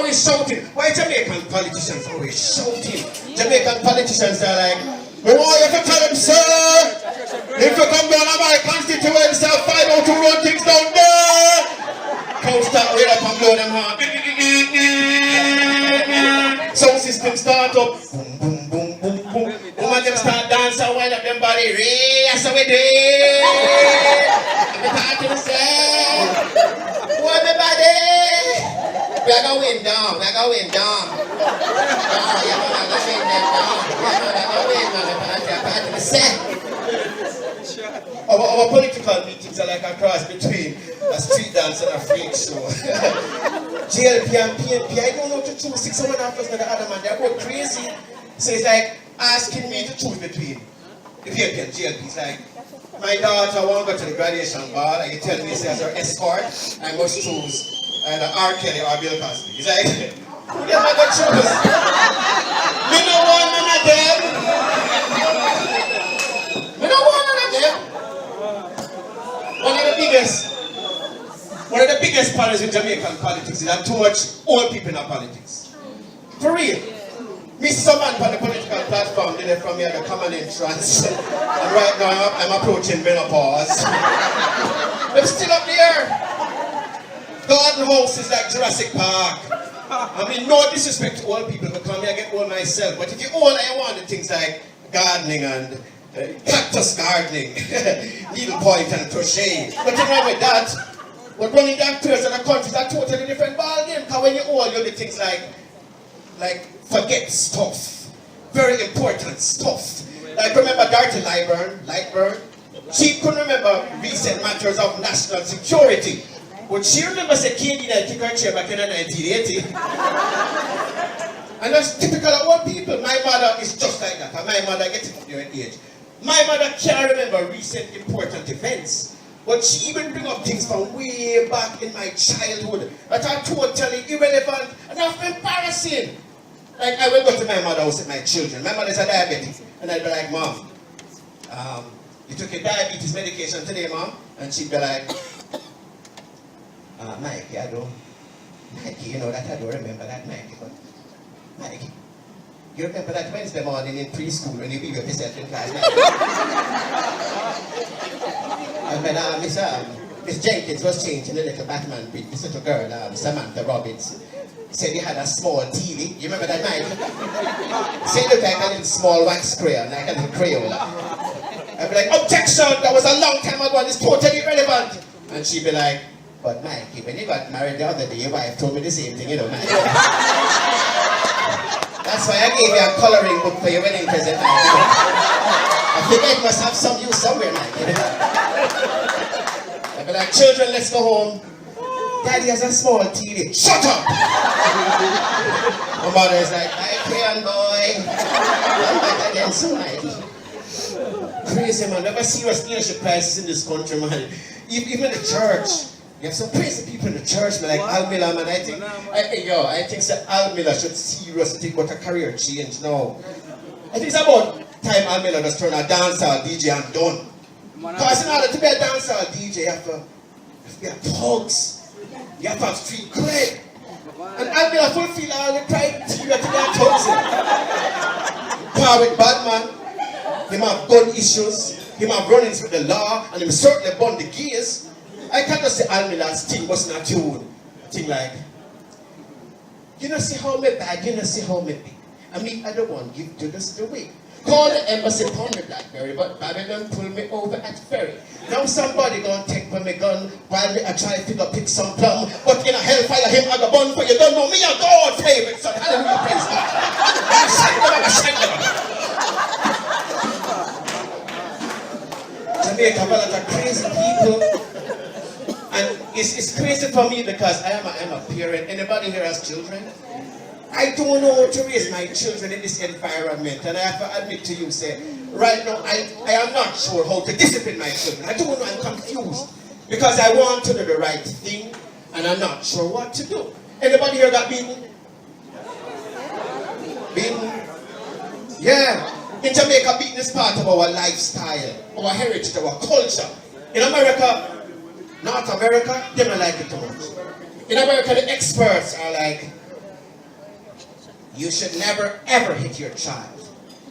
always shouting. Why Jamaican politicians always shouting? Jamaican politicians are like, we want you to tell them, sir, if you come down to my constituency, I'll find out who run things down there. Can't start right up and blow them hard. Sound system start up. Boom, boom, boom, boom, boom. Woman them start dancing and wind up them body. That's how we do it. I'm talking to say, what the body? We are going down. We are going down. Our political meetings are like a cross between a street dance and a freak show. JLP and PNP, I don't know to choose 6 or 1 after the other man. They're both crazy. So it's like asking me to choose between the PNP and JLP. It's like, my daughter won't go to the graduation ball, and you tell me, say, as her escort, I must choose either R. Kelly or Bill Cosby. It's like, who am I going to choose? Me no want none of them. Me no want none of them. One of the biggest problems in Jamaican politics is that too much old people in our politics. For real. Me someone on the political platform did from here the common entrance. And right now I'm approaching menopause. I'm still up there. Garden house is like Jurassic Park. I mean, no disrespect to old people because I get old myself. But if you're old, I want the things like gardening and cactus gardening, needlepoint and crochet. Nothing wrong with that. But running the affairs of the country is a totally different ballgame. Because when you're old, you do things like forget stuff. Very important stuff. Like remember Dorothy Lightburn? She couldn't remember recent matters of national security. But she remembers a kid that took her chair back in 1980. And that's typical of old people. My mother is just like that. And my mother gets it from your age. My mother can't remember recent important events. But she even bring up things from way back in my childhood that are totally irrelevant and embarrassing. Like I will go to my mother's house with my children. My mother's a diabetic. And I'd be like, Mom, you took your diabetes medication today, Mom? And she'd be like, Mikey, Mikey, you know that I don't remember that, Mikey, but Mikey, you remember that Wednesday morning in preschool when you beat yourself in class, and when Miss Jenkins was changing the little Batman with this little girl, Samantha Robbins, said he had a small TV. You remember that, Mikey? Said it looked like a little small wax crayon, like a little Crayola. I'd be like, objection, that was a long time ago and it's totally irrelevant. And she'd be like, but Mikey, when you got married the other day, your wife told me the same thing, you know, Mikey. That's why I gave you a coloring book for your wedding present, Mikey. I think it must have some use somewhere, Mikey. I'd be like, children, let's go home. Daddy has a small TV. Shut up! My mother is like, hi, crayon boy. I'm back again so Mikey. Crazy, man. Never serious leadership crisis in this country, man. Even the church. You have some crazy people in the church, man, like Al Miller, man. I think that Al Miller should seriously think about a career change now. I think it's about time Al Miller just turn a dancehall DJ and done. Because in order to be a dancehall DJ, you have to be a thugs. You have to have street cred. And Al Miller fulfill all the criteria to be a thugs. Power with bad man. Him have gun issues. Him have run-ins with the law. And him certainly burn the gears. I can't just say Al Miller's thing wasn't a tune. A thing like, you know see how me bad, you know see how me big. I mean, I don't want to give Judas the way. Call the embassy upon the Blackberry, but Babylon pull me over at ferry. Now somebody gonna take for me gun while me I try to pick some plum. But in a hellfire him I go bun for you don't know me a God favorite son. Hallelujah, praise God. Jamaica have a lot of crazy people. And it's crazy for me because I am a parent. Anybody here has children? I don't know how to raise my children in this environment. And I have to admit to you, say, right now, I am not sure how to discipline my children. I don't know, I'm confused. Because I want to do the right thing, and I'm not sure what to do. Anybody here got beaten? Beaten? Yeah. In Jamaica, beating is part of our lifestyle, our heritage, our culture. In America, North America, they don't like it too much. In America, the experts are like, You should never ever hit your child.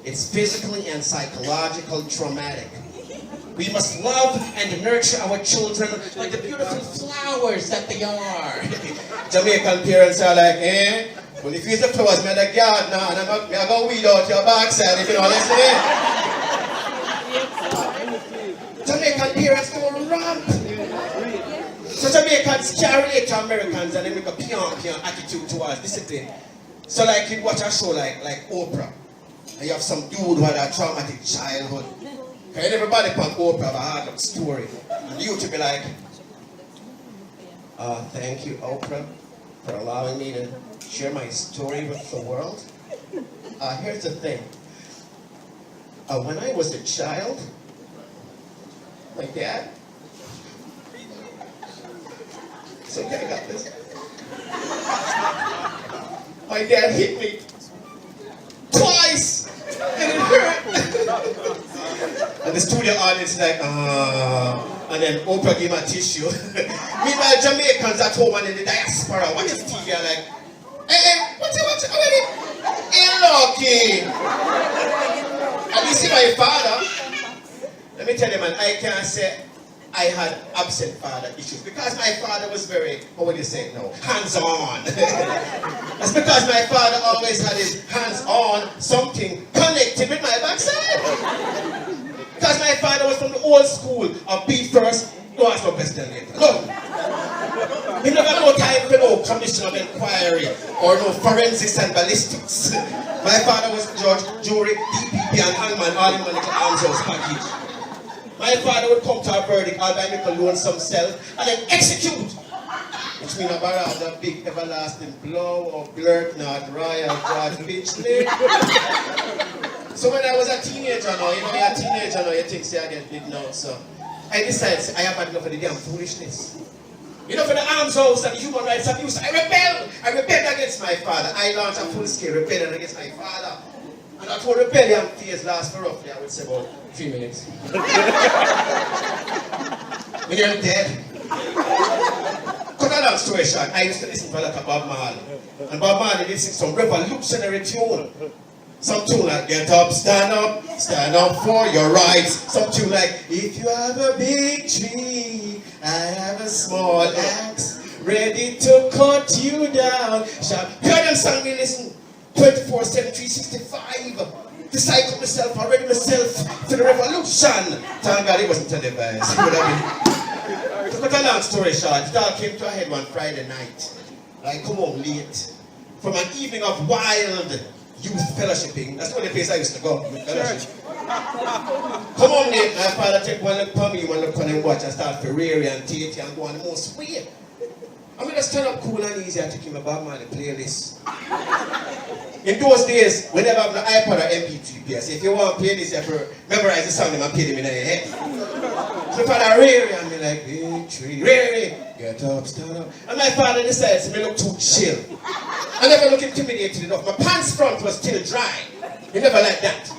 It's physically and psychologically traumatic. We must love and nurture our children like the beautiful flowers that they are. Jamaican parents are like, well, if you use the flowers, I'm the gardener, and I'm going to weed out your backside, if you know what I'm saying. Jamaican parents don't ramp. So Jamaicans can't relate to Americans, and they make a pion attitude towards discipline. So like you watch a show like Oprah, and you have some dude who had a traumatic childhood. And everybody from Oprah have a hard story. And you to be like, thank you, Oprah, for allowing me to share my story with the world. Here's the thing. When I was a child, my dad, it's okay, I got this. My dad hit me twice, and it hurt. And the studio audience is like, and then Oprah gave me a tissue. Meanwhile, Jamaicans at home and in the diaspora watching TV are like, hey, what you watching already? Hey, lucky. And you see my father, let me tell you, man, I can't say I had absent father issues because my father was very, what would you say now, hands-on. That's because my father always had his hands-on something connected with my backside. Because my father was from the old school of beat first, no ask no question later. No. He never had no time for no commission of inquiry or no forensics and ballistics. My father was judge, jury, DPP and hangman all in one little arms house package. My father would come to a verdict, all by make a loan some self, and then execute. Which means a barrage of big everlasting blow or blurt not royal George bitch. So when I was a teenager now, you think say I get big now, so I decided I have had enough of the damn foolishness. You know, for the arms house and the human rights abuse, I rebelled against my father. I launched a full-scale rebellion against my father. And that whole rebellion phase lasts for roughly, I would say, about 3 minutes. When you're dead. Cut a long story short, I used to listen to a lot of Bob Marley. And Bob Marley did sing some revolutionary tune. Some tune like, get up, stand up for your rights. Some tune like, if you have a big tree, I have a small axe, ready to cut you down. Hear them song me listen. 24/7, 365. Disciple myself, already myself to the revolution. Thank God it wasn't a device. It would have been. To cut a long story short, it all came to a head one Friday night. I come home late from an evening of wild youth fellowshipping. That's the only place I used to go. Fellowship. Come home late, my father take one look for me, one look on him watch and start Ferrari and Tate and go on the most weird. I mean, just turn up cool and easy and take him a Bob Marley playlist. In those days, whenever I have an iPod or MP3 player, if you want to play this, you have to memorize the song and play them in your head. So my father Ray and me like, big tree, Ray, get up, stand up. And my father decides to look too chill. I never look intimidated enough. My pants front was still dry. He never liked that.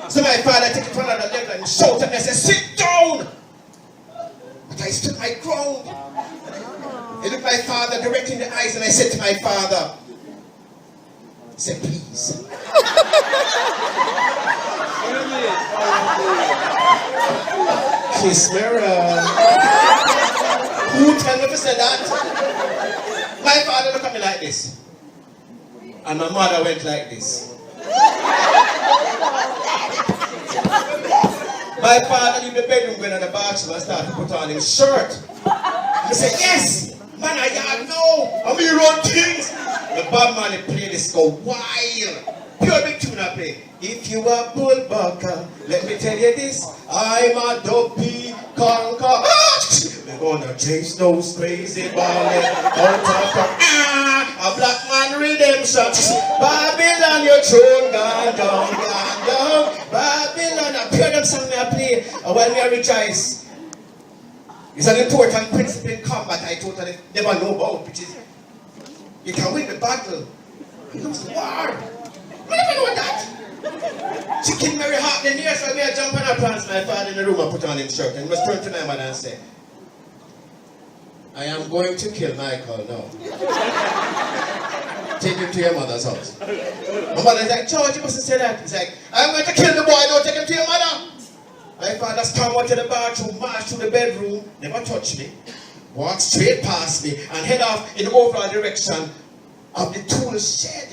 So my father took it to another level and shouted at me and said, sit down! But I stood my ground. I looked my father directly in the eyes and I said to my father, I said, please. Kiss me around. Who tell me to say that? My father looked at me like this. And my mother went like this. My father leave the bedroom going to the bathroom and started to put on his shirt. He said, yes, man, I know. I'm here on things. The Bob Marley playlist go wild. Pure big tune I play. If you are bull bucker, let me tell you this. I'm a dopey conquer. We're gonna chase those crazy ballers out of a black man redemption. Babylon, your throne gone down. Babylon, I pure them song I play while we rejoice. It's an important principle in combat I totally never know about, which is you can win the battle, you lose the war. I never know that. She killed Mary Hart in here, so I jump on her pants. My father in the room and put on his shirt and was turned to my mother and said, I am going to kill Michael now. take him to your mother's house. My mother's like, George, you mustn't say that. He's like, I'm going to kill the boy, don't take him to your mother. My father stormed out to the bathroom, marched to the bedroom, never touched me, walked straight past me, and head off in the overall direction of the tool shed.